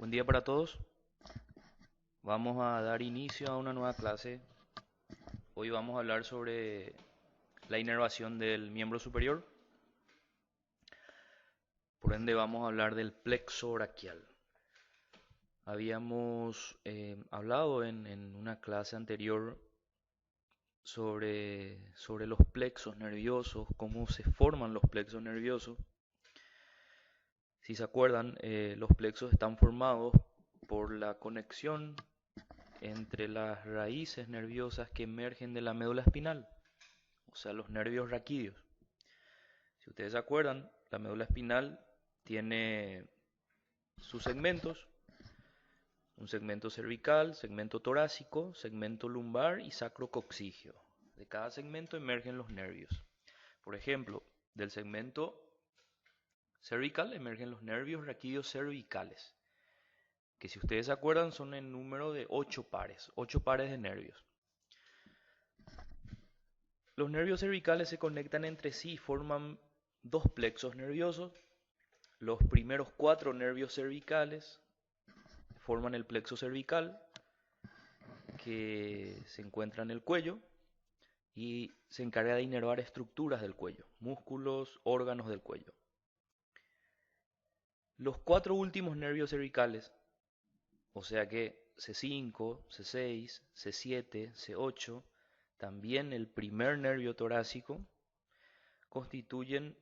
Buen día para todos. Vamos a dar inicio a una nueva clase. Hoy vamos a hablar sobre la inervación del miembro superior. Por ende vamos a hablar del plexo braquial. Habíamos hablado en una clase anterior sobre los plexos nerviosos, cómo se forman los plexos nerviosos. Si se acuerdan, los plexos están formados por la conexión entre las raíces nerviosas que emergen de la médula espinal, o sea, los nervios raquídeos. Si ustedes se acuerdan, la médula espinal tiene sus segmentos: un segmento cervical, segmento torácico, segmento lumbar y sacrococcígeo. De cada segmento emergen los nervios. Por ejemplo, del segmento cervical emergen los nervios raquídeos cervicales, que si ustedes se acuerdan son en número de 8 pares de nervios. Los nervios cervicales se conectan entre sí y forman dos plexos nerviosos. Los primeros 4 nervios cervicales forman el plexo cervical, que se encuentra en el cuello y se encarga de inervar estructuras del cuello, músculos, órganos del cuello. Los 4 últimos nervios cervicales, o sea que C5, C6, C7, C8, también el primer nervio torácico, constituyen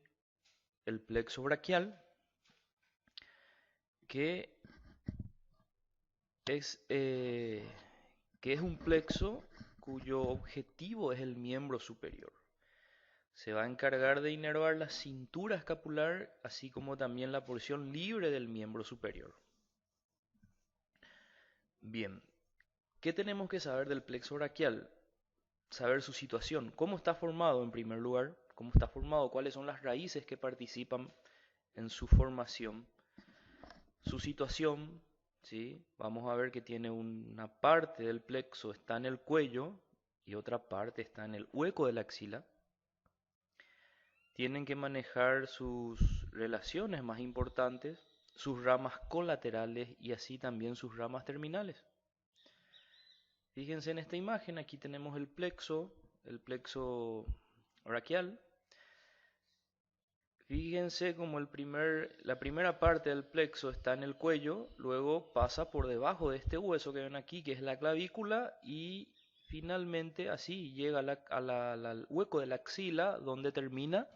el plexo braquial, que es, eh, que es un plexo cuyo objetivo es el miembro superior. Se va a encargar de inervar la cintura escapular, así como también la porción libre del miembro superior. Bien, ¿qué tenemos que saber del plexo braquial? Saber su situación. ¿Cómo está formado en primer lugar? ¿Cómo está formado? ¿Cuáles son las raíces que participan en su formación? Su situación, ¿sí? Vamos a ver que tiene una parte del plexo está en el cuello y otra parte está en el hueco de la axila. Tienen que manejar sus relaciones más importantes, sus ramas colaterales y así también sus ramas terminales. Fíjense en esta imagen, aquí tenemos el plexo braquial. Fíjense como la primera parte del plexo está en el cuello, luego pasa por debajo de este hueso que ven aquí, que es la clavícula, y finalmente así llega al hueco de la axila, donde termina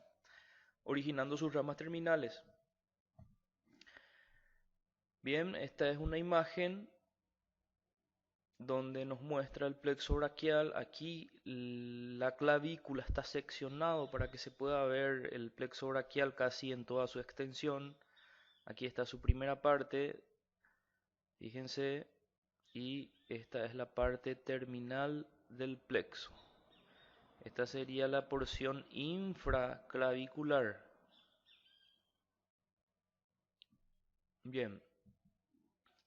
originando sus ramas terminales. Bien, esta es una imagen donde nos muestra el plexo braquial. Aquí la clavícula está seccionado para que se pueda ver el plexo braquial casi en toda su extensión. Aquí está su primera parte, fíjense, y esta es la parte terminal del plexo. Esta sería la porción infraclavicular. Bien,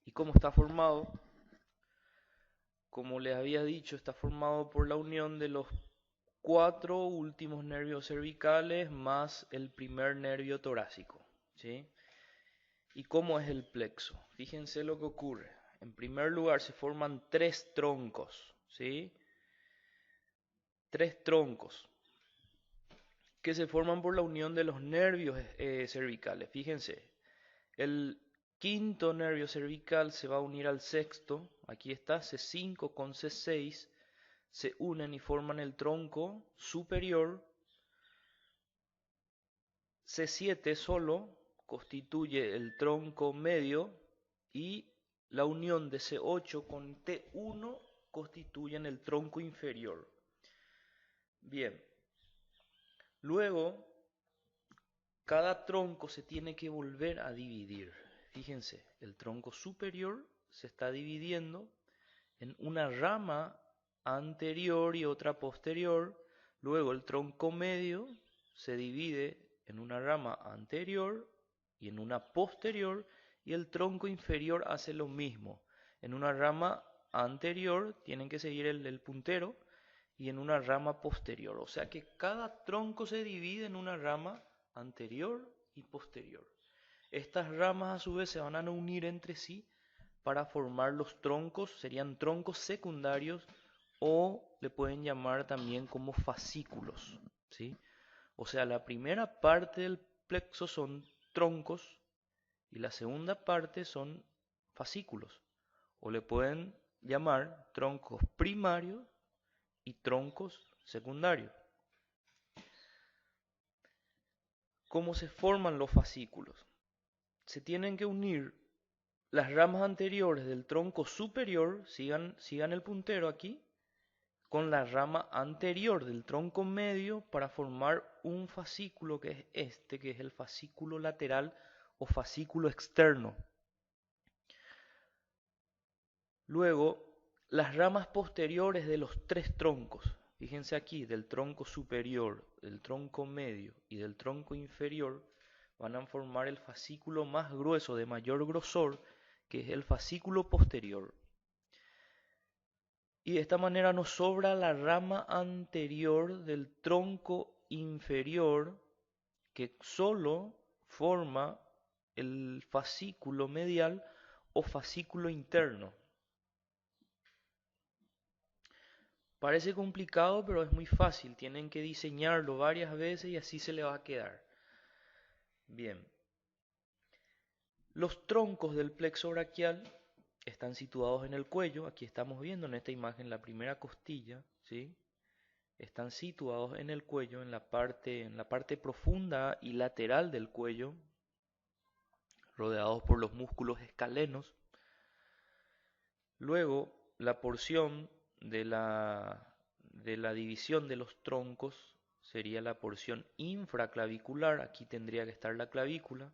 ¿y cómo está formado? Como les había dicho, está formado por la unión de los 4 últimos nervios cervicales más el primer nervio torácico, ¿sí? ¿Y cómo es el plexo? Fíjense lo que ocurre. En primer lugar se forman 3 troncos, ¿sí? 3 troncos que se forman por la unión de los nervios cervicales. Fíjense, el quinto nervio cervical se va a unir al sexto. Aquí está C5 con C6. Se unen y forman el tronco superior. C7 solo constituye el tronco medio y la unión de C8 con T1 constituyen el tronco inferior. Bien, luego cada tronco se tiene que volver a dividir. Fíjense, el tronco superior se está dividiendo en una rama anterior y otra posterior. Luego el tronco medio se divide en una rama anterior y en una posterior, y el tronco inferior hace lo mismo. En una rama anterior tienen que seguir el puntero y en una rama posterior. O sea que cada tronco se divide en una rama anterior y posterior. Estas ramas a su vez se van a unir entre sí para formar los troncos, serían troncos secundarios o le pueden llamar también como fascículos, ¿sí? O sea, la primera parte del plexo son troncos y la segunda parte son fascículos, o le pueden llamar troncos primarios y troncos secundarios. ¿Cómo se forman los fascículos? Se tienen que unir las ramas anteriores del tronco superior, sigan el puntero aquí, con la rama anterior del tronco medio para formar un fascículo que es este, que es el fascículo lateral o fascículo externo. Luego, las ramas posteriores de los tres troncos, fíjense aquí, del tronco superior, del tronco medio y del tronco inferior, van a formar el fascículo más grueso, de mayor grosor, que es el fascículo posterior. Y de esta manera nos sobra la rama anterior del tronco inferior, que solo forma el fascículo medial o fascículo interno. Parece complicado, pero es muy fácil. Tienen que diseñarlo varias veces y así se le va a quedar. Bien. Los troncos del plexo braquial están situados en el cuello. Aquí estamos viendo en esta imagen la primera costilla, ¿sí? Están situados en el cuello, en la parte profunda y lateral del cuello, rodeados por los músculos escalenos. Luego, la porción de la división de los troncos sería la porción infraclavicular. Aquí tendría que estar la clavícula.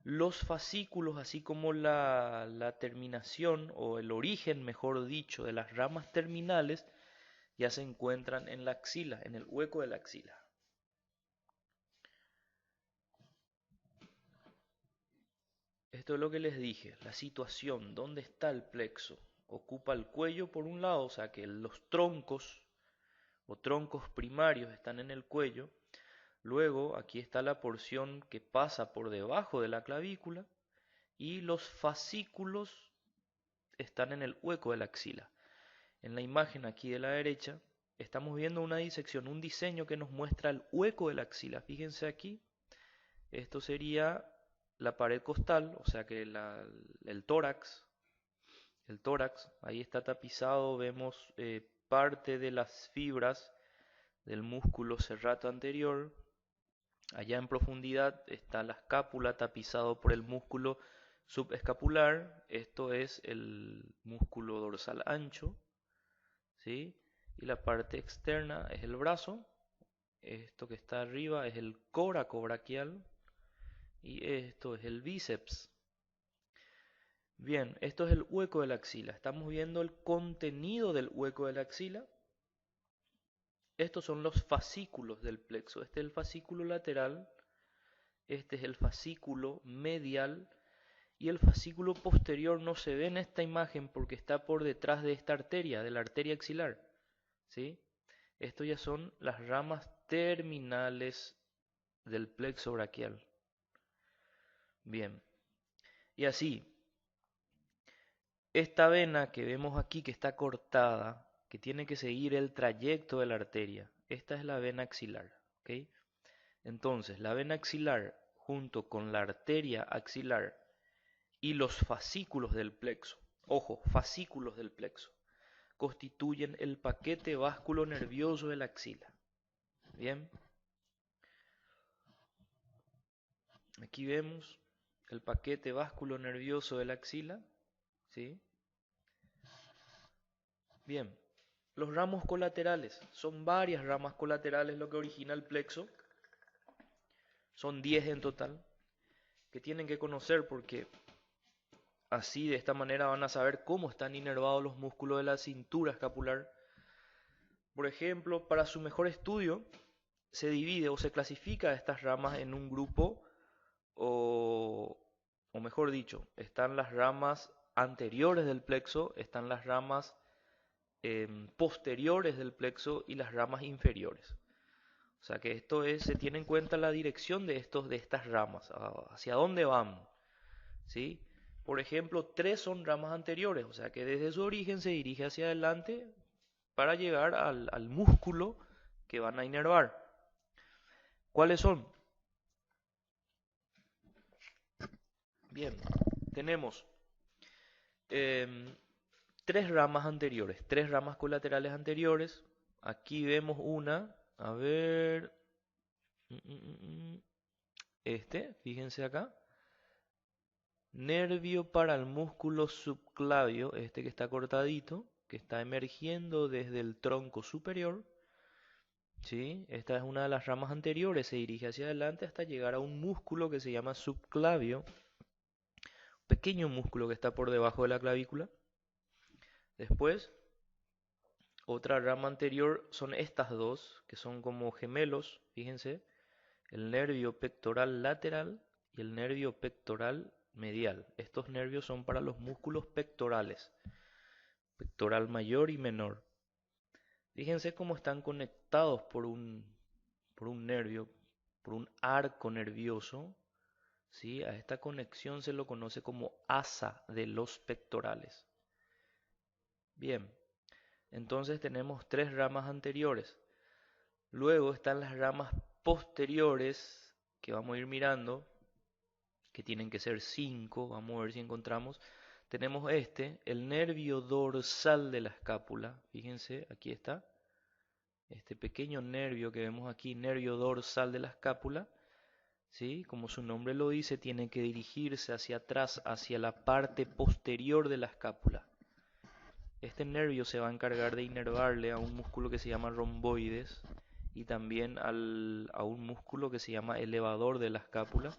Los fascículos, así como la terminación o el origen, mejor dicho, de las ramas terminales, ya se encuentran en la axila, en el hueco de la axila. Esto es lo que les dije, la situación, ¿dónde está el plexo? Ocupa el cuello por un lado, o sea que los troncos o troncos primarios están en el cuello. Luego aquí está la porción que pasa por debajo de la clavícula y los fascículos están en el hueco de la axila. En la imagen aquí de la derecha estamos viendo una disección, un diseño que nos muestra el hueco de la axila. Fíjense aquí, esto sería la pared costal, o sea que el tórax, ahí está tapizado, vemos parte de las fibras del músculo serrato anterior. Allá en profundidad está la escápula tapizado por el músculo subescapular, esto es el músculo dorsal ancho, ¿sí? Y la parte externa es el brazo, esto que está arriba es el córaco braquial y esto es el bíceps. Bien, esto es el hueco de la axila. Estamos viendo el contenido del hueco de la axila. Estos son los fascículos del plexo. Este es el fascículo lateral, este es el fascículo medial y el fascículo posterior no se ve en esta imagen porque está por detrás de esta arteria, de la arteria axilar, ¿sí? Estos ya son las ramas terminales del plexo braquial. Bien, y así, esta vena que vemos aquí que está cortada, que tiene que seguir el trayecto de la arteria, esta es la vena axilar, ¿ok? Entonces, la vena axilar junto con la arteria axilar y los fascículos del plexo, ojo, fascículos del plexo, constituyen el paquete vasculonervioso de la axila. Bien, aquí vemos el paquete vasculonervioso de la axila, ¿sí? Bien, los ramos colaterales, son varias ramas colaterales lo que origina el plexo, son 10 en total, que tienen que conocer porque así de esta manera van a saber cómo están inervados los músculos de la cintura escapular. Por ejemplo, para su mejor estudio se divide o se clasifica estas ramas en un grupo o mejor dicho, están las ramas anteriores del plexo, están las ramas posteriores del plexo y las ramas inferiores. O sea que esto es, se tiene en cuenta la dirección de estas ramas, hacia dónde van, ¿sí? Por ejemplo, 3 son ramas anteriores, o sea que desde su origen se dirige hacia adelante para llegar al músculo que van a inervar. ¿Cuáles son? Bien, tenemos 3 ramas anteriores, 3 ramas colaterales anteriores. Aquí vemos una, a ver, fíjense acá. Nervio para el músculo subclavio, este que está cortadito, que está emergiendo desde el tronco superior. ¿Sí? Esta es una de las ramas anteriores, se dirige hacia adelante hasta llegar a un músculo que se llama subclavio, pequeño músculo que está por debajo de la clavícula. Después, otra rama anterior son estas dos, que son como gemelos, fíjense, el nervio pectoral lateral y el nervio pectoral medial. Estos nervios son para los músculos pectorales, pectoral mayor y menor. Fíjense cómo están conectados por un nervio, por un arco nervioso. ¿Sí? A esta conexión se lo conoce como asa de los pectorales. Bien, entonces tenemos 3 ramas anteriores. Luego están las ramas posteriores que vamos a ir mirando, que tienen que ser 5. Vamos a ver si encontramos. Tenemos el nervio dorsal de la escápula. Fíjense, aquí está. Este pequeño nervio que vemos aquí, nervio dorsal de la escápula. ¿Sí? Como su nombre lo dice, tiene que dirigirse hacia atrás, hacia la parte posterior de la escápula. Este nervio se va a encargar de inervarle a un músculo que se llama romboides y también a un músculo que se llama elevador de la escápula.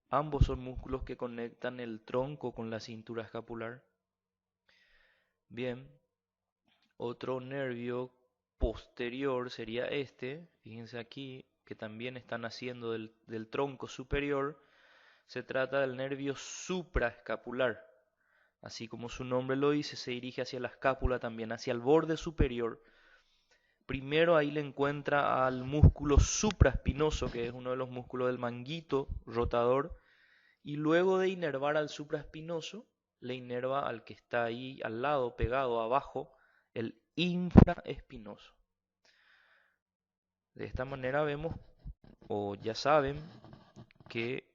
Ambos son músculos que conectan el tronco con la cintura escapular. Bien, otro nervio posterior sería fíjense aquí, que también está naciendo del tronco superior. Se trata del nervio supraescapular. Así como su nombre lo dice, se dirige hacia la escápula también, hacia el borde superior. Primero ahí le encuentra al músculo supraespinoso, que es uno de los músculos del manguito rotador, y luego de inervar al supraespinoso, le inerva al que está ahí al lado, pegado abajo, el infraespinoso. De esta manera vemos, o ya saben, que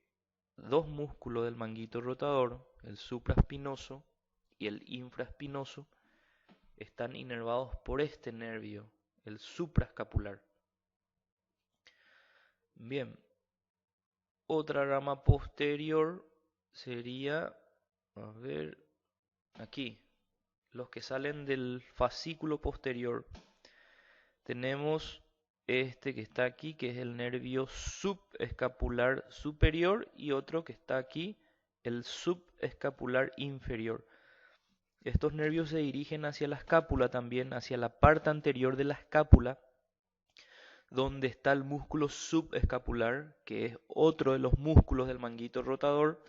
dos músculos del manguito rotador, el supraespinoso y el infraespinoso, están inervados por este nervio, el supraescapular. Bien, otra rama posterior sería, a ver, aquí, los que salen del fascículo posterior. Tenemos este que está aquí, que es el nervio subescapular superior, y otro que está aquí, el subescapular inferior. Estos nervios se dirigen hacia la escápula también, hacia la parte anterior de la escápula, donde está el músculo subescapular, que es otro de los músculos del manguito rotador,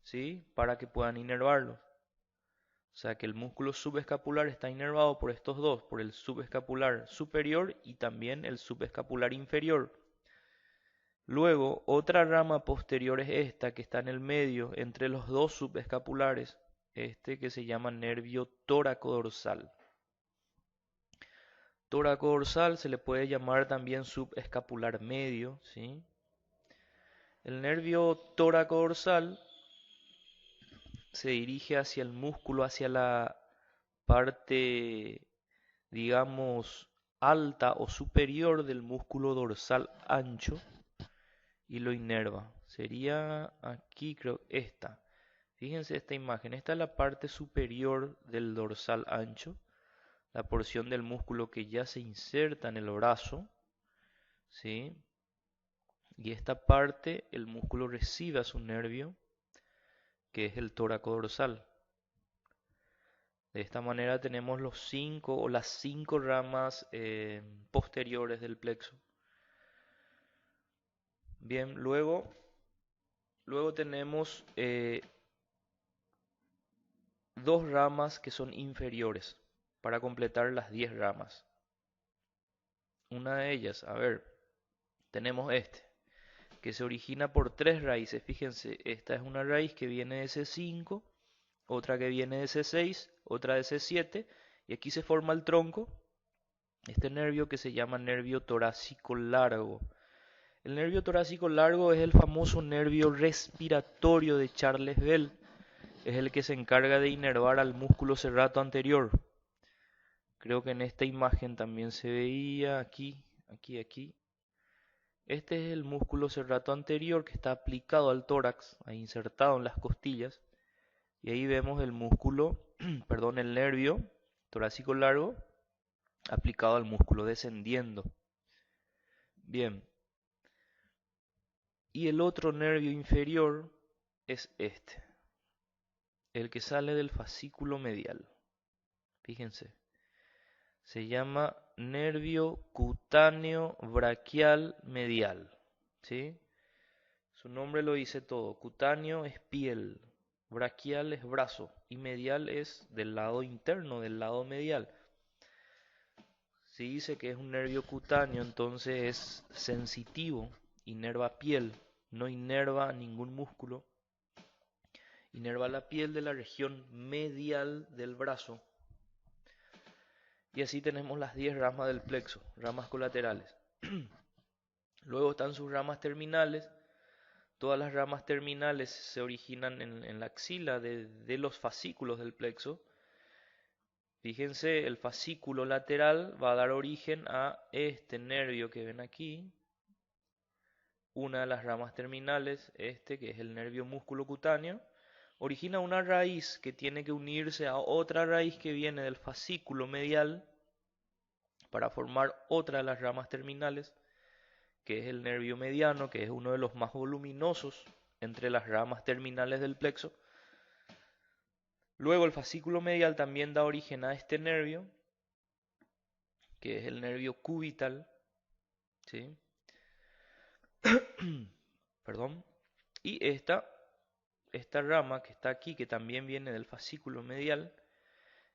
¿sí? Para que puedan inervarlo. O sea que el músculo subescapular está inervado por estos dos, por el subescapular superior y también el subescapular inferior. Luego, otra rama posterior es esta que está en el medio entre los dos subescapulares, que se llama nervio tóraco-dorsal. Tóraco-dorsal se le puede llamar también subescapular medio, ¿sí? El nervio tóraco-dorsal se dirige hacia el músculo, hacia la parte, digamos, alta o superior del músculo dorsal ancho y lo inerva. Sería aquí, creo, esta. Fíjense esta imagen. Esta es la parte superior del dorsal ancho, la porción del músculo que ya se inserta en el brazo, ¿sí? Y esta parte, el músculo recibe a su nervio, que es el tóraco dorsal. De esta manera tenemos las 5 ramas posteriores del plexo. Bien, luego tenemos dos ramas que son inferiores para completar las 10 ramas. Una de ellas, a ver, tenemos que se origina por tres raíces. Fíjense, esta es una raíz que viene de C5, otra que viene de C6, otra de C7, y aquí se forma el tronco, este nervio que se llama nervio torácico largo. El nervio torácico largo es el famoso nervio respiratorio de Charles Bell, es el que se encarga de inervar al músculo serrato anterior. Creo que en esta imagen también se veía aquí, aquí. Este es el músculo serrato anterior que está aplicado al tórax, ahí insertado en las costillas. Y ahí vemos el músculo, perdón, el nervio torácico largo aplicado al músculo descendiendo. Bien. Y el otro nervio inferior es este, el que sale del fascículo medial. Fíjense. Se llama nervio cutáneo braquial medial, ¿sí? Su nombre lo dice todo. Cutáneo es piel, braquial es brazo y medial es del lado interno, del lado medial. Si dice que es un nervio cutáneo, entonces es sensitivo, inerva piel, no inerva ningún músculo. Inerva la piel de la región medial del brazo. Y así tenemos las 10 ramas del plexo, ramas colaterales. Luego están sus ramas terminales. Todas las ramas terminales se originan en la axila de los fascículos del plexo. Fíjense, el fascículo lateral va a dar origen a este nervio que ven aquí. Una de las ramas terminales, este que es el nervio músculo cutáneo, origina una raíz que tiene que unirse a otra raíz que viene del fascículo medial para formar otra de las ramas terminales, que es el nervio mediano, que es uno de los más voluminosos entre las ramas terminales del plexo. Luego el fascículo medial también da origen a este nervio, que es el nervio cubital, ¿sí? Perdón. Y esta rama que está aquí, que también viene del fascículo medial,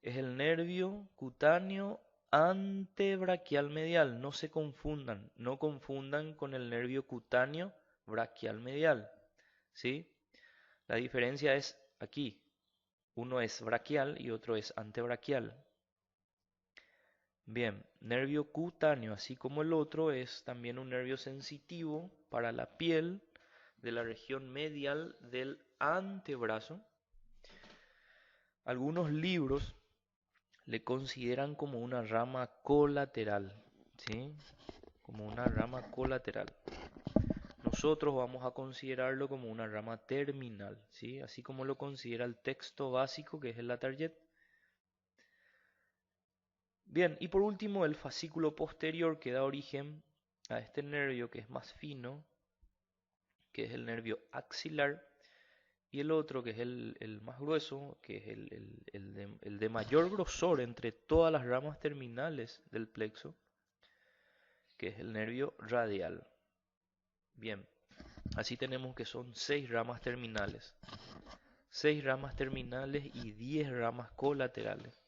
es el nervio cutáneo antebraquial medial. No se confundan, no confundan con el nervio cutáneo braquial medial, ¿sí? La diferencia es aquí. Uno es braquial y otro es antebraquial. Bien, nervio cutáneo, así como el otro, es también un nervio sensitivo para la piel de la región medial del antebrazo. Algunos libros le consideran como una rama colateral, ¿sí? Como una rama colateral. Nosotros vamos a considerarlo como una rama terminal, ¿sí? Así como lo considera el texto básico, que es el Latarjet. Bien, y por último el fascículo posterior que da origen a este nervio que es más fino, que es el nervio axilar, y el otro que es el más grueso, que es el de mayor grosor entre todas las ramas terminales del plexo, que es el nervio radial. Bien, así tenemos que son 6 ramas terminales. 6 ramas terminales y 10 ramas colaterales.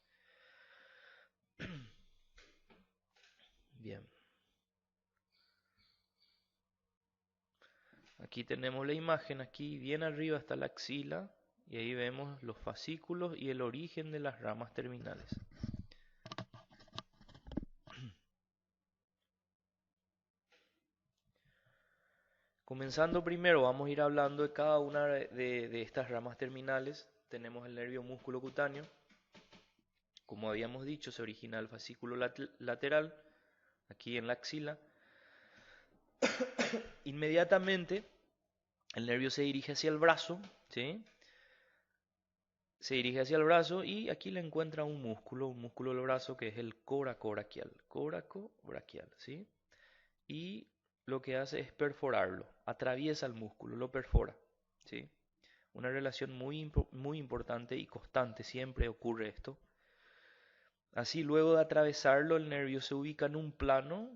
Bien. Aquí tenemos la imagen, aquí bien arriba está la axila y ahí vemos los fascículos y el origen de las ramas terminales. Comenzando primero, vamos a ir hablando de cada una de estas ramas terminales. Tenemos el nervio músculo cutáneo. Como habíamos dicho, se origina del fascículo lateral, aquí en la axila. Inmediatamente, el nervio se dirige hacia el brazo, ¿sí? Se dirige hacia el brazo y aquí le encuentra un músculo del brazo que es el coracobraquial. Coracobraquial, ¿sí? Y lo que hace es perforarlo, atraviesa el músculo, lo perfora, ¿sí? Una relación muy importante y constante, siempre ocurre esto. Así, luego de atravesarlo, el nervio se ubica en un plano.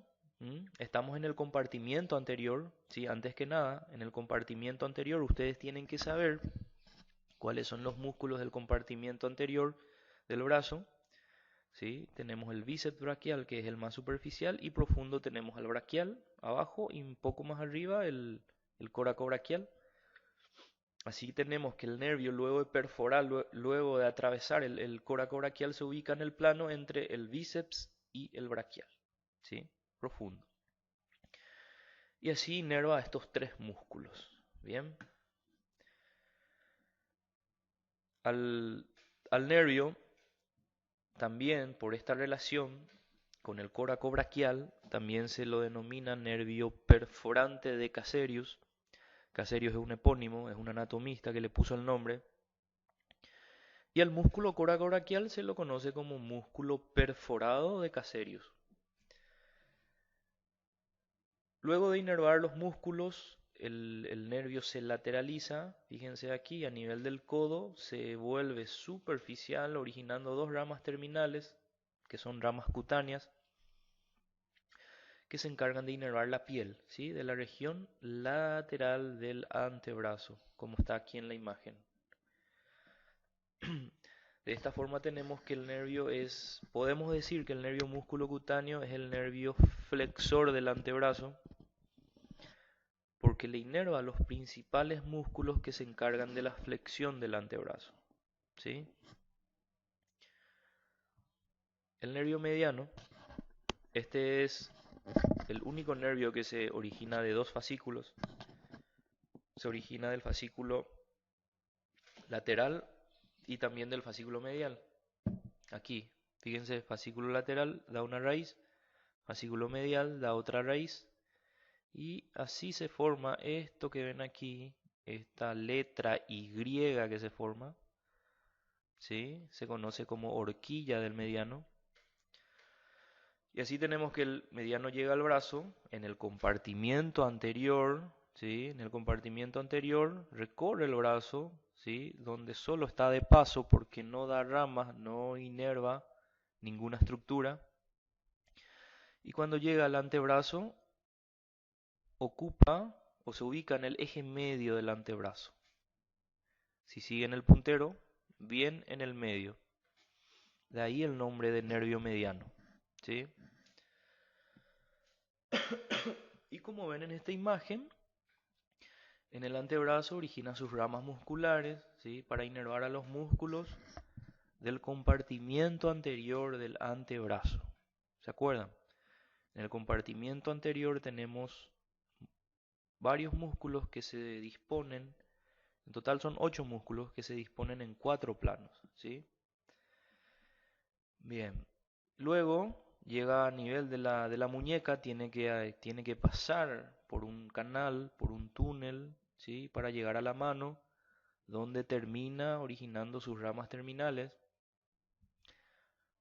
Estamos en el compartimiento anterior, ¿sí? Antes que nada, en el compartimiento anterior ustedes tienen que saber cuáles son los músculos del compartimiento anterior del brazo, ¿sí? Tenemos el bíceps braquial, que es el más superficial, y profundo tenemos el braquial abajo y un poco más arriba el el coracobraquial. Así tenemos que el nervio, luego de perforar, luego de atravesar el coracobraquial, se ubica en el plano entre el bíceps y el braquial, ¿sí? Profundo. Y así inerva estos tres músculos. Bien. Al nervio, también por esta relación con el coracobraquial, también se lo denomina nervio perforante de Caserius. Caserius es un epónimo, es un anatomista que le puso el nombre. Y al músculo coracobraquial se lo conoce como músculo perforado de Caserius. Luego de inervar los músculos, el nervio se lateraliza, fíjense aquí, a nivel del codo, se vuelve superficial, originando dos ramas terminales, que son ramas cutáneas, que se encargan de inervar la piel, ¿sí? De la región lateral del antebrazo, como está aquí en la imagen. De esta forma tenemos que el nervio podemos decir que el nervio músculo cutáneo es el nervio flexor del antebrazo, porque le inerva los principales músculos que se encargan de la flexión del antebrazo, ¿sí? El nervio mediano, este es el único nervio que se origina de dos fascículos. Se origina del fascículo lateral y también del fascículo medial. Aquí, fíjense, fascículo lateral da una raíz, fascículo medial da otra raíz, y así se forma esto que ven aquí, esta letra Y que se forma, ¿sí? Se conoce como horquilla del mediano. Y así tenemos que el mediano llega al brazo en el compartimiento anterior, ¿sí? En el compartimiento anterior recorre el brazo, ¿sí? Donde solo está de paso porque no da ramas, no inerva ninguna estructura. Y cuando llega al antebrazo, ocupa o se ubica en el eje medio del antebrazo. Si sigue en el puntero, bien en el medio. De ahí el nombre de nervio mediano, ¿sí? Y como ven en esta imagen, en el antebrazo origina sus ramas musculares, ¿sí? Para inervar a los músculos del compartimiento anterior del antebrazo. ¿Se acuerdan? En el compartimiento anterior tenemos varios músculos que se disponen, en total son 8 músculos que se disponen en 4 planos, ¿sí? Bien, luego llega a nivel de la muñeca, tiene que pasar por un canal, por un túnel, ¿sí? Para llegar a la mano, donde termina originando sus ramas terminales.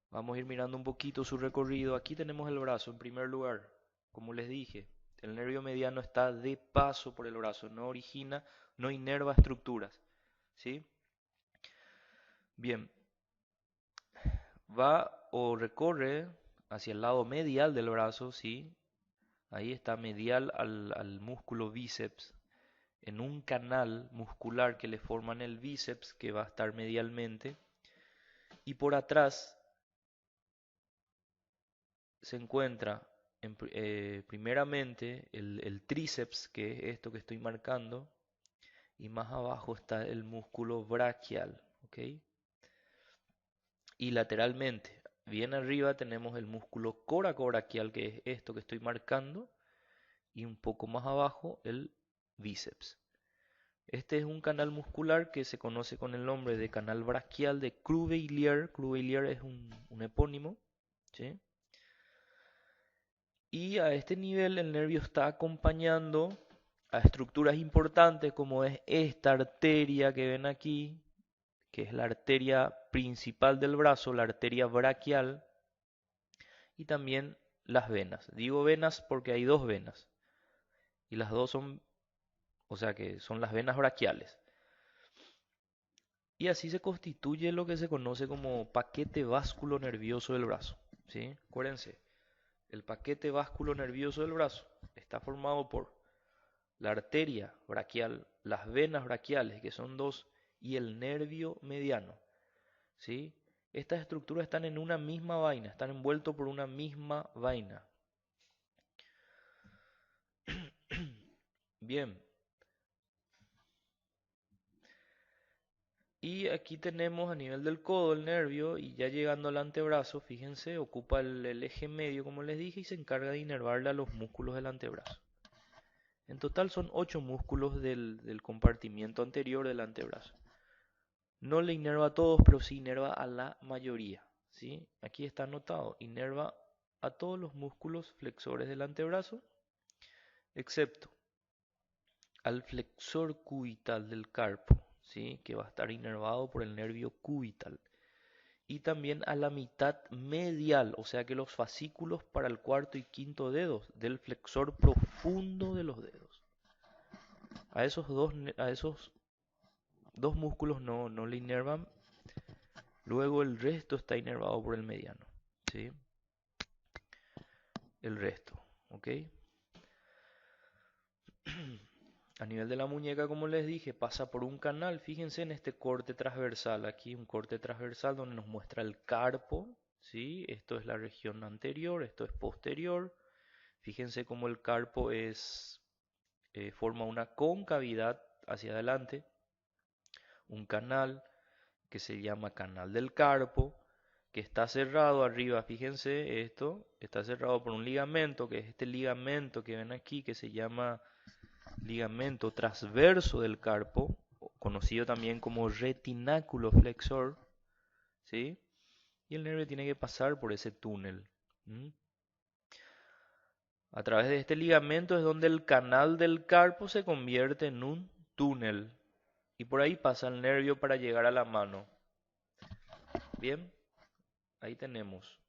Vamos a ir mirando un poquito su recorrido. Aquí tenemos el brazo en primer lugar. Como les dije, el nervio mediano está de paso por el brazo, no origina, no inerva estructuras, ¿sí? Bien, va o recorre hacia el lado medial del brazo, ¿sí? Ahí está medial al músculo bíceps, en un canal muscular que le forman el bíceps, que va a estar medialmente, y por atrás se encuentra primeramente el tríceps, que es esto que estoy marcando, y más abajo está el músculo braquial, ¿ok? Y lateralmente, bien arriba tenemos el músculo coracobraquial, que es esto que estoy marcando, y un poco más abajo el bíceps. Este es un canal muscular que se conoce con el nombre de canal braquial de Cruveilhier. Cruveilhier es un epónimo, ¿sí? Y a este nivel el nervio está acompañando a estructuras importantes como es esta arteria que ven aquí, que es la arteria principal del brazo, la arteria braquial, y también las venas. Digo venas porque hay dos venas, y las dos son, o sea que son las venas braquiales. Y así se constituye lo que se conoce como paquete vasculo nervioso del brazo, ¿sí? Acuérdense, el paquete vasculo nervioso del brazo está formado por la arteria braquial, las venas braquiales, que son dos, y el nervio mediano, ¿sí? Estas estructuras están en una misma vaina, están envueltos por una misma vaina. Bien, Y aquí tenemos a nivel del codo el nervio y ya llegando al antebrazo, fíjense, ocupa el eje medio como les dije y se encarga de inervarle a los músculos del antebrazo. En total son 8 músculos del compartimiento anterior del antebrazo. No le inerva a todos, pero sí inerva a la mayoría, ¿sí? Aquí está anotado, inerva a todos los músculos flexores del antebrazo, excepto al flexor cubital del carpo, ¿sí? Que va a estar inervado por el nervio cubital. Y también a la mitad medial, o sea que los fascículos para el cuarto y quinto dedos del flexor profundo de los dedos. A esos dos músculos no le inervan, luego el resto está inervado por el mediano, ¿sí? El resto, ¿ok? A nivel de la muñeca, como les dije, pasa por un canal. Fíjense en este corte transversal. Aquí un corte transversal donde nos muestra el carpo, ¿sí? Esto es la región anterior, esto es posterior. Fíjense cómo el carpo forma una concavidad hacia adelante, un canal que se llama canal del carpo, que está cerrado arriba. Fíjense esto, está cerrado por un ligamento, que es este ligamento que ven aquí, que se llama ligamento transverso del carpo, conocido también como retináculo flexor, ¿sí? Y el nervio tiene que pasar por ese túnel. ¿M? A través de este ligamento es donde el canal del carpo se convierte en un túnel y por ahí pasa el nervio para llegar a la mano. Bien, ahí tenemos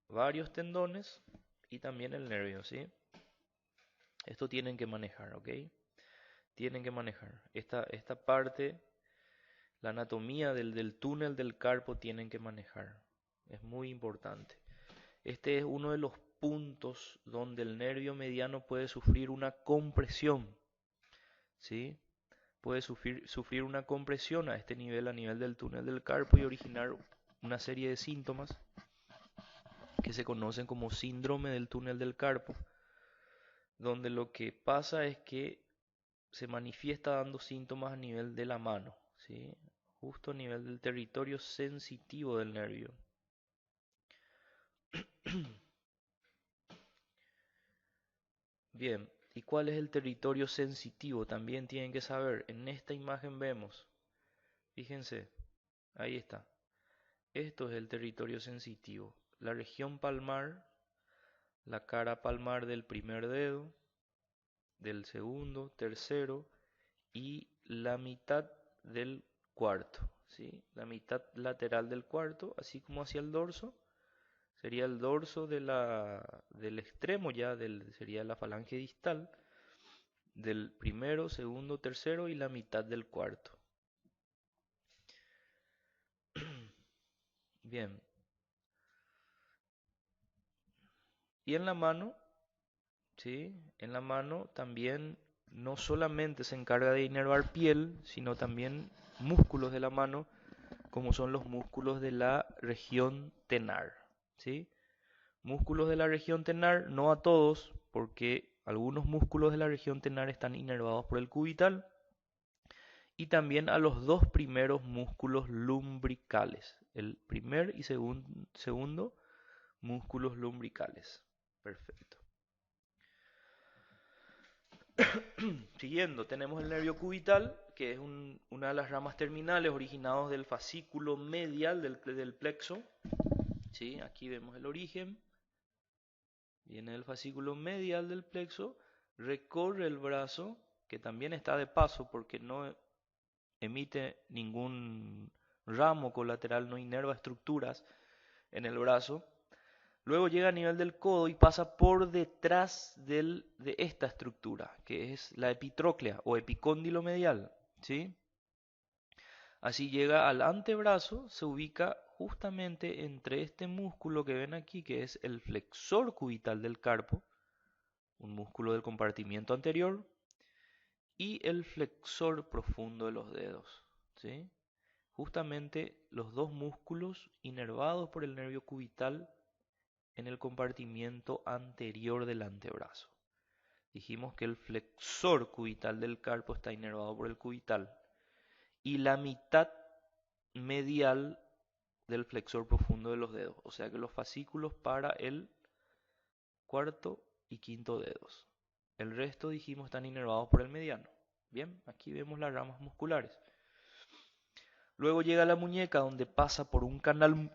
varios tendones y también el nervio, ¿sí? Esto tienen que manejar, ¿ok? Tienen que manejar. Esta parte, la anatomía del túnel del carpo tienen que manejar. Es muy importante. Este es uno de los puntos donde el nervio mediano puede sufrir una compresión, ¿sí? Puede sufrir una compresión a este nivel, a nivel del túnel del carpo y originar una serie de síntomas que se conocen como síndrome del túnel del carpo, donde lo que pasa es que se manifiesta dando síntomas a nivel de la mano, ¿sí? Justo a nivel del territorio sensitivo del nervio. Bien, ¿y cuál es el territorio sensitivo? También tienen que saber. En esta imagen vemos, fíjense, ahí está. Esto es el territorio sensitivo. La región palmar, la cara palmar del primer dedo, del segundo, tercero y la mitad del cuarto, ¿sí? La mitad lateral del cuarto, así como hacia el dorso, sería el dorso del extremo ya, sería la falange distal, del primero, segundo, tercero y la mitad del cuarto. Bien. Y en la mano, ¿sí? En la mano también no solamente se encarga de inervar piel, sino también músculos de la mano, como son los músculos de la región tenar, ¿sí? Músculos de la región tenar, no a todos, porque algunos músculos de la región tenar están inervados por el cubital, y también a los dos primeros músculos lumbricales, el primer y segundo músculos lumbricales. Perfecto. Siguiendo, tenemos el nervio cubital, que es una de las ramas terminales originados del fascículo medial del plexo. ¿Sí? Aquí vemos el origen. Viene del fascículo medial del plexo, recorre el brazo, que también está de paso porque no emite ningún ramo colateral, no inerva estructuras en el brazo. Luego llega a nivel del codo y pasa por detrás de esta estructura, que es la epitróclea o epicóndilo medial, ¿sí? Así llega al antebrazo, se ubica justamente entre este músculo que ven aquí, que es el flexor cubital del carpo, un músculo del compartimiento anterior, y el flexor profundo de los dedos, ¿sí? Justamente los dos músculos inervados por el nervio cubital en el compartimiento anterior del antebrazo. Dijimos que el flexor cubital del carpo está inervado por el cubital y la mitad medial del flexor profundo de los dedos. O sea que los fascículos para el cuarto y quinto dedos. El resto, dijimos, están inervados por el mediano. Bien, aquí vemos las ramas musculares. Luego llega la muñeca donde pasa por un canal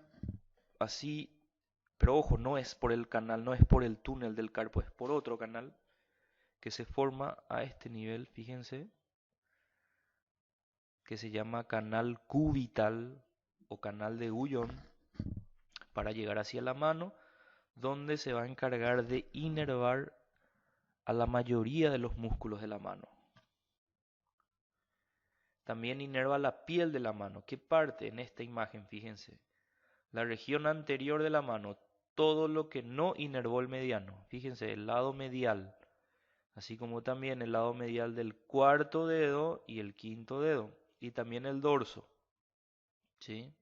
así, pero ojo, no es por el canal, no es por el túnel del carpo, es por otro canal que se forma a este nivel, fíjense, que se llama canal cubital o canal de Guyon, para llegar hacia la mano, donde se va a encargar de inervar a la mayoría de los músculos de la mano. También inerva la piel de la mano. ¿Qué parte en esta imagen? Fíjense. La región anterior de la mano, todo lo que no inervó el mediano. Fíjense, el lado medial, así como también el lado medial del cuarto dedo y el quinto dedo. Y también el dorso. ¿Sí?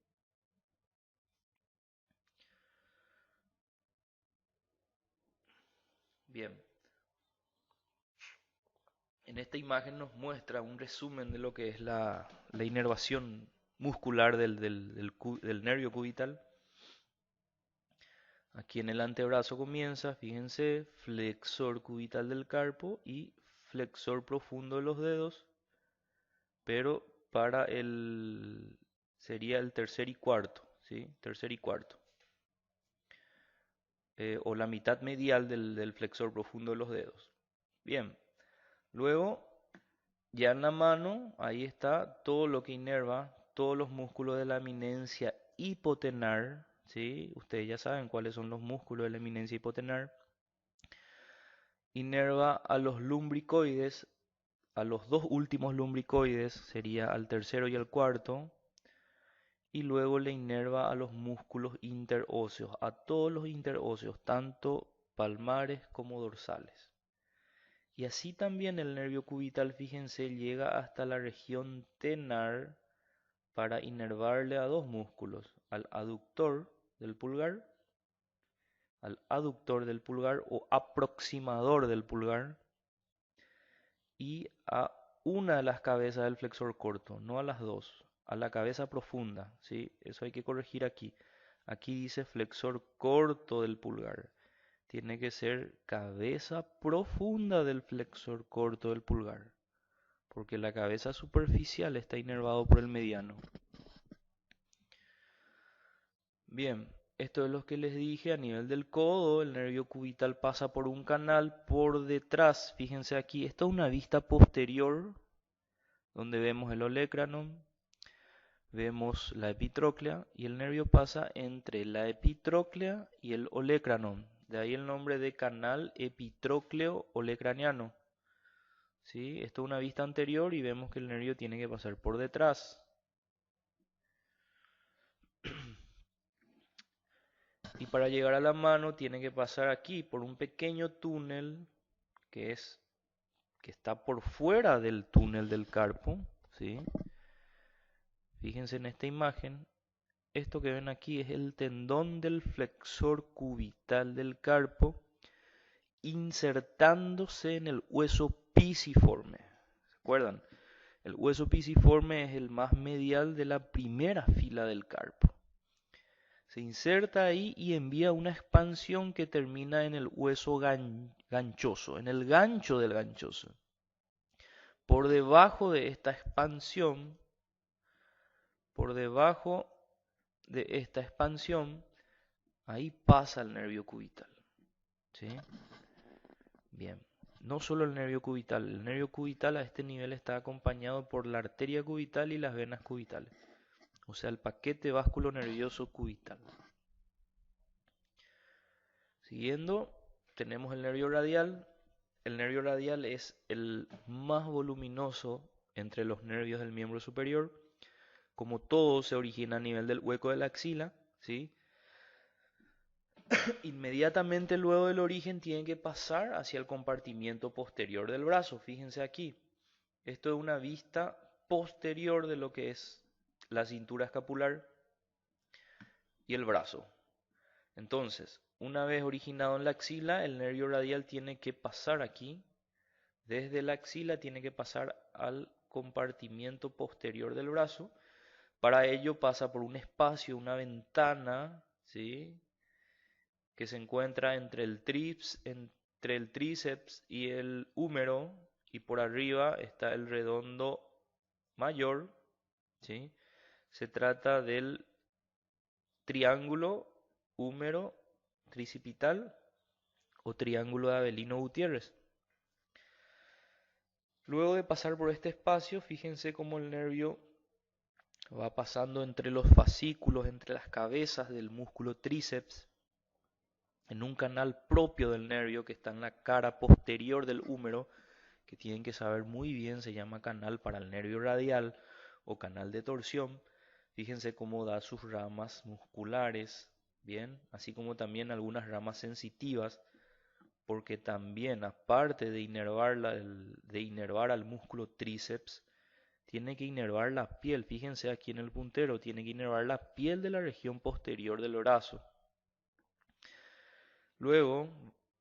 Bien. En esta imagen nos muestra un resumen de lo que es la inervación muscular del nervio cubital. Aquí en el antebrazo comienza, fíjense, flexor cubital del carpo y flexor profundo de los dedos, pero para sería el tercer y cuarto, ¿sí? Tercer y cuarto. O la mitad medial del flexor profundo de los dedos. Bien, luego ya en la mano, ahí está todo lo que inerva, todos los músculos de la eminencia hipotenar, ¿sí? Ustedes ya saben cuáles son los músculos de la eminencia hipotenar. Inerva a los lumbricoides, a los dos últimos lumbricoides, sería al tercero y al cuarto, y luego le inerva a los músculos interóseos, a todos los interóseos, tanto palmares como dorsales. Y así también el nervio cubital, fíjense, llega hasta la región tenar para inervarle a dos músculos, al aductor del pulgar o aproximador del pulgar, y a una de las cabezas del flexor corto, no a las dos, a la cabeza profunda, ¿sí? Eso hay que corregir aquí. Aquí dice flexor corto del pulgar. Tiene que ser cabeza profunda del flexor corto del pulgar, porque la cabeza superficial está inervado por el mediano. Bien, esto es lo que les dije a nivel del codo. El nervio cubital pasa por un canal por detrás. Fíjense aquí, esto es una vista posterior donde vemos el olecranon, vemos la epitróclea y el nervio pasa entre la epitróclea y el olecranon. De ahí el nombre de canal epitrócleo olecraniano. ¿Sí? Esto es una vista anterior y vemos que el nervio tiene que pasar por detrás. Y para llegar a la mano tiene que pasar aquí por un pequeño túnel que está por fuera del túnel del carpo, ¿sí? Fíjense en esta imagen, esto que ven aquí es el tendón del flexor cubital del carpo insertándose en el hueso pisiforme. ¿Se acuerdan? El hueso pisiforme es el más medial de la primera fila del carpo. Se inserta ahí y envía una expansión que termina en el hueso ganchoso, en el gancho del ganchoso. Por debajo de esta expansión, por debajo de esta expansión, ahí pasa el nervio cubital. ¿Sí? Bien. No solo el nervio cubital a este nivel está acompañado por la arteria cubital y las venas cubitales. O sea, el paquete vasculo nervioso cubital. Siguiendo, tenemos el nervio radial. El nervio radial es el más voluminoso entre los nervios del miembro superior. Como todo se origina a nivel del hueco de la axila, ¿sí? Inmediatamente luego del origen tiene que pasar hacia el compartimiento posterior del brazo. Fíjense aquí. Esto es una vista posterior de lo que es la cintura escapular y el brazo. Entonces, una vez originado en la axila, el nervio radial tiene que pasar aquí. Desde la axila tiene que pasar al compartimiento posterior del brazo Para ello pasa por un espacio, una ventana, ¿sí? Que se encuentra entre el tríceps y el húmero, y por arriba está el redondo mayor, ¿sí? Se trata del triángulo húmero tricipital o triángulo de Avelino Gutiérrez. Luego de pasar por este espacio, fíjense cómo el nervio va pasando entre los fascículos, entre las cabezas del músculo tríceps, en un canal propio del nervio que está en la cara posterior del húmero, que tienen que saber muy bien, se llama canal para el nervio radial o canal de torsión. Fíjense cómo da sus ramas musculares, bien, así como también algunas ramas sensitivas, porque también aparte de inervar al músculo tríceps, tiene que inervar la piel. Fíjense aquí en el puntero, tiene que inervar la piel de la región posterior del brazo. Luego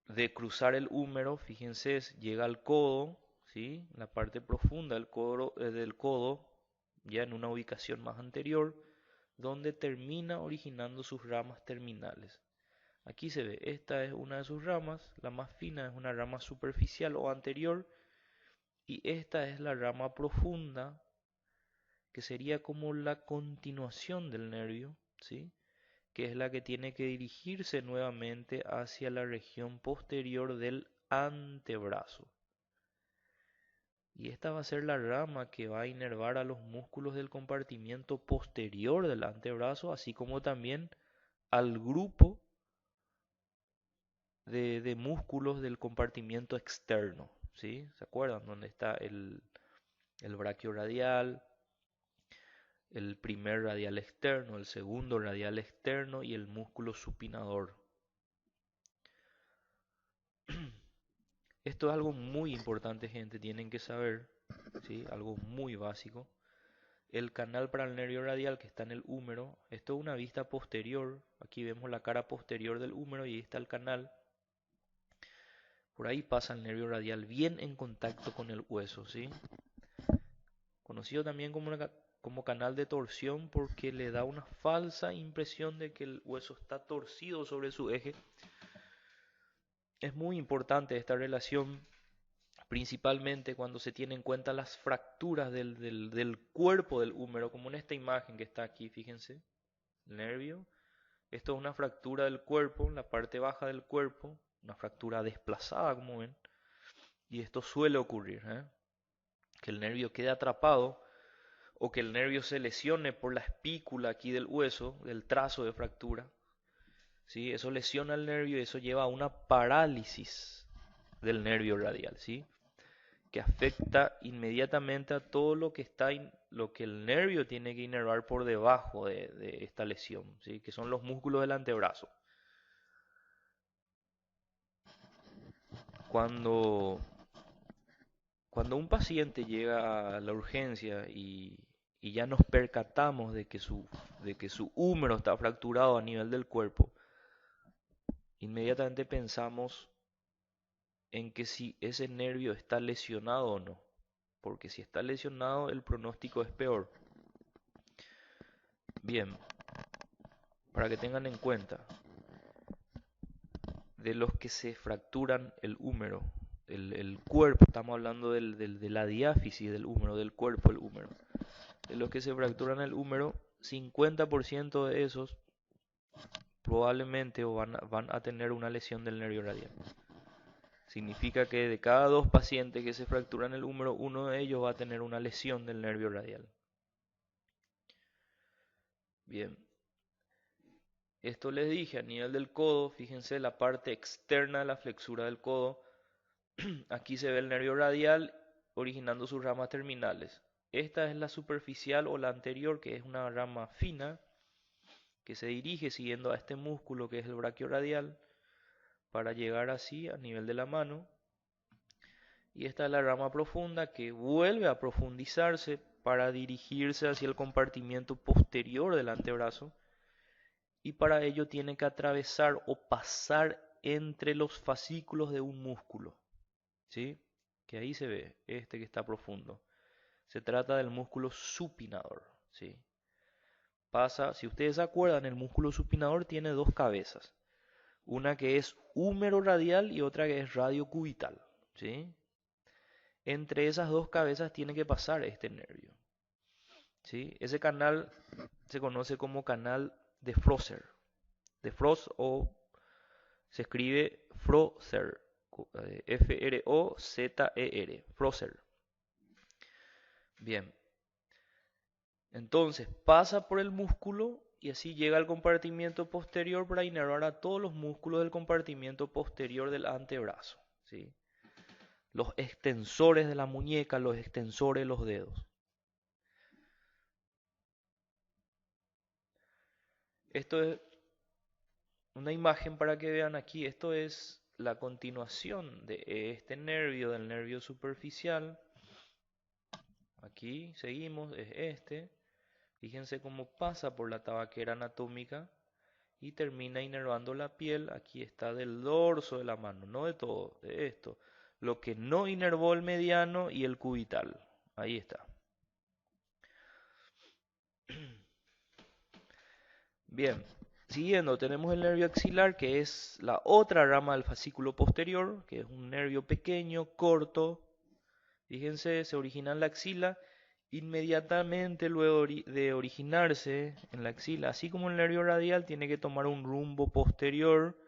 de cruzar el húmero, fíjense, llega al codo, ¿sí? La parte profunda del codo, ya en una ubicación más anterior, donde termina originando sus ramas terminales. Aquí se ve, esta es una de sus ramas, la más fina es una rama superficial o anterior, y esta es la rama profunda, que sería como la continuación del nervio, ¿sí? Que es la que tiene que dirigirse nuevamente hacia la región posterior del antebrazo. Y esta va a ser la rama que va a inervar a los músculos del compartimiento posterior del antebrazo, así como también al grupo de músculos del compartimiento externo, ¿sí? ¿Se acuerdan? Donde está el braquio radial, el primer radial externo, el segundo radial externo y el músculo supinador. Esto es algo muy importante, gente, tienen que saber, ¿sí? Algo muy básico. El canal para el nervio radial que está en el húmero, esto es una vista posterior, aquí vemos la cara posterior del húmero y ahí está el canal. Por ahí pasa el nervio radial bien en contacto con el hueso, ¿sí? Conocido también como canal de torsión porque le da una falsa impresión de que el hueso está torcido sobre su eje. Es muy importante esta relación, principalmente cuando se tiene en cuenta las fracturas del cuerpo del húmero, como en esta imagen que está aquí, fíjense, el nervio. Esto es una fractura del cuerpo, en la parte baja del cuerpo, una fractura desplazada, como ven, y esto suele ocurrir, ¿eh? Que el nervio quede atrapado o que el nervio se lesione por la espícula aquí del hueso, del trazo de fractura, ¿sí? Eso lesiona el nervio y eso lleva a una parálisis del nervio radial, ¿sí? Que afecta inmediatamente a todo lo que lo que el nervio tiene que inervar por debajo de esta lesión, ¿sí? Que son los músculos del antebrazo. Cuando, cuando un paciente llega a la urgencia y ya nos percatamos de que su húmero está fracturado a nivel del cuerpo, inmediatamente pensamos en que si ese nervio está lesionado o no, porque si está lesionado el pronóstico es peor. Bien, para que tengan en cuenta, de los que se fracturan el húmero, el cuerpo, estamos hablando de la diáfisis del húmero, del cuerpo del húmero, de los que se fracturan el húmero, 50% de esos probablemente van a tener una lesión del nervio radial. Significa que de cada 2 pacientes que se fracturan el húmero, uno de ellos va a tener una lesión del nervio radial. Bien, esto les dije a nivel del codo, fíjense la parte externa de la flexura del codo. Aquí se ve el nervio radial originando sus ramas terminales. Esta es la superficial o la anterior, que es una rama fina que se dirige siguiendo a este músculo que es el braquio radial para llegar así a nivel de la mano. Y esta es la rama profunda que vuelve a profundizarse para dirigirse hacia el compartimiento posterior del antebrazo, y para ello tiene que atravesar o pasar entre los fascículos de un músculo, ¿sí? Que ahí se ve, este que está profundo. Se trata del músculo supinador, ¿sí? pasa, si ustedes se acuerdan, el músculo supinador tiene dos cabezas. Una que es húmero radial y otra que es radiocubital, ¿sí? Entre esas dos cabezas tiene que pasar este nervio, ¿sí? Ese canal se conoce como canal de Frosser, de Frost o se escribe Frosser, F-R-O-Z-E-R, Frosser. Bien, entonces pasa por el músculo y así llega al compartimiento posterior para inervar a todos los músculos del compartimiento posterior del antebrazo, ¿sí? Los extensores de la muñeca, los extensores de los dedos. Esto es una imagen para que vean aquí. Esto es la continuación de este nervio, del nervio superficial. Aquí seguimos, es este. Fíjense cómo pasa por la tabaquera anatómica y termina inervando la piel. Aquí está del dorso de la mano, no de todo, de esto. Lo que no inervó el mediano y el cubital. Ahí está. Bien, siguiendo, tenemos el nervio axilar, que es la otra rama del fascículo posterior, que es un nervio pequeño, corto. Fíjense, se origina en la axila. Inmediatamente luego de originarse en la axila, así como el nervio radial, tiene que tomar un rumbo posterior.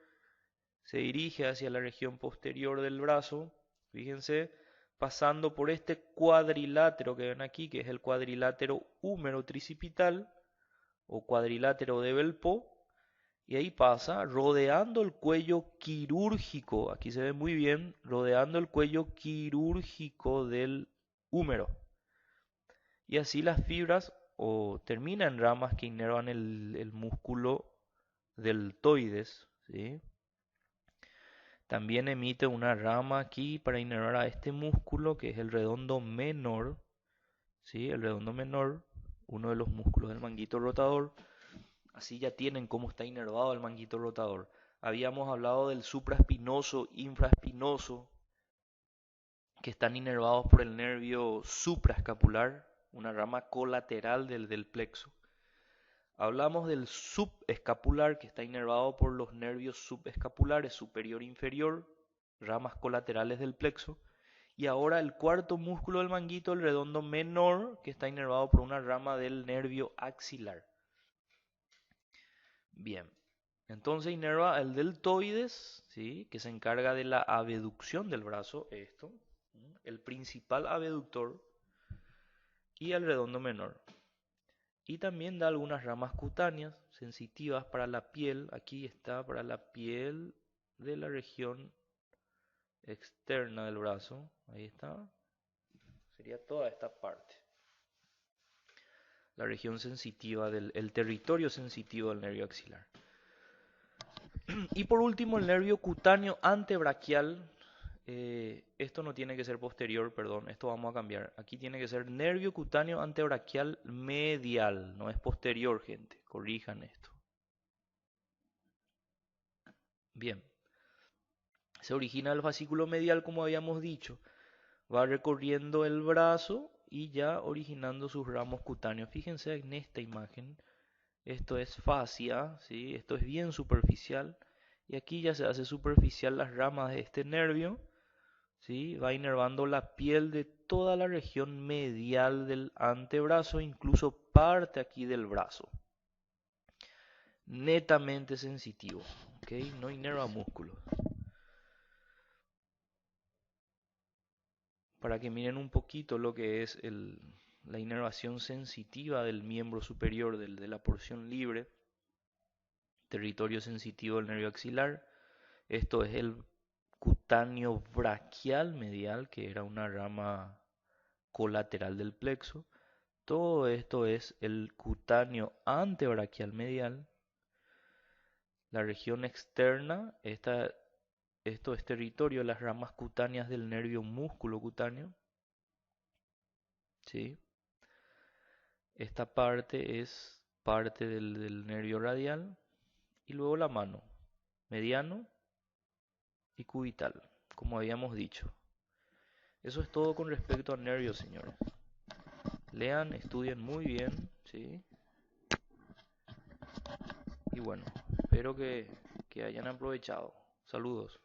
Se dirige hacia la región posterior del brazo. Fíjense, pasando por este cuadrilátero que ven aquí, que es el cuadrilátero húmero tricipital o cuadrilátero de Belpo, y ahí pasa rodeando el cuello quirúrgico, aquí se ve muy bien, rodeando el cuello quirúrgico del húmero. Y así las fibras o terminan en ramas que inervan el músculo deltoides, ¿sí? También emite una rama aquí para inervar a este músculo que es el redondo menor, ¿sí? El redondo menor, uno de los músculos del manguito rotador. Así ya tienen cómo está inervado el manguito rotador. Habíamos hablado del supraespinoso, infraespinoso, que están inervados por el nervio supraescapular, una rama colateral del plexo. Hablamos del subescapular, que está inervado por los nervios subescapulares superior e inferior, ramas colaterales del plexo. Y ahora el cuarto músculo del manguito, el redondo menor, que está inervado por una rama del nervio axilar. Bien, entonces inerva el deltoides, ¿sí? Que se encarga de la abducción del brazo, esto, el principal abductor, y el redondo menor. Y también da algunas ramas cutáneas sensitivas para la piel. Aquí está para la piel de la región externa del brazo. Ahí está. Sería toda esta parte. La región sensitiva el territorio sensitivo del nervio axilar. Y por último, el nervio cutáneo antebraquial. Esto no tiene que ser posterior, perdón, esto vamos a cambiar. Aquí tiene que ser nervio cutáneo antebraquial medial, no es posterior, gente. Corrijan esto. Bien, se origina el fascículo medial, como habíamos dicho. Va recorriendo el brazo y ya originando sus ramos cutáneos. Fíjense en esta imagen. Esto es fascia, ¿sí? Esto es bien superficial. Y aquí ya se hace superficial las ramas de este nervio, ¿sí? Va inervando la piel de toda la región medial del antebrazo, incluso parte aquí del brazo. Netamente sensitivo, ¿ok? No inerva músculos. Para que miren un poquito lo que es la inervación sensitiva del miembro superior de la porción libre, territorio sensitivo del nervio axilar. Esto es el cutáneo braquial medial, que era una rama colateral del plexo. Todo esto es el cutáneo antebraquial medial. La región externa, esto es territorio de las ramas cutáneas del nervio músculo cutáneo, ¿sí? Esta parte es parte del nervio radial y luego la mano, mediano y cubital, como habíamos dicho. Eso es todo con respecto al nervio, señores. Lean, estudien muy bien, ¿sí? Y bueno, espero que hayan aprovechado. Saludos.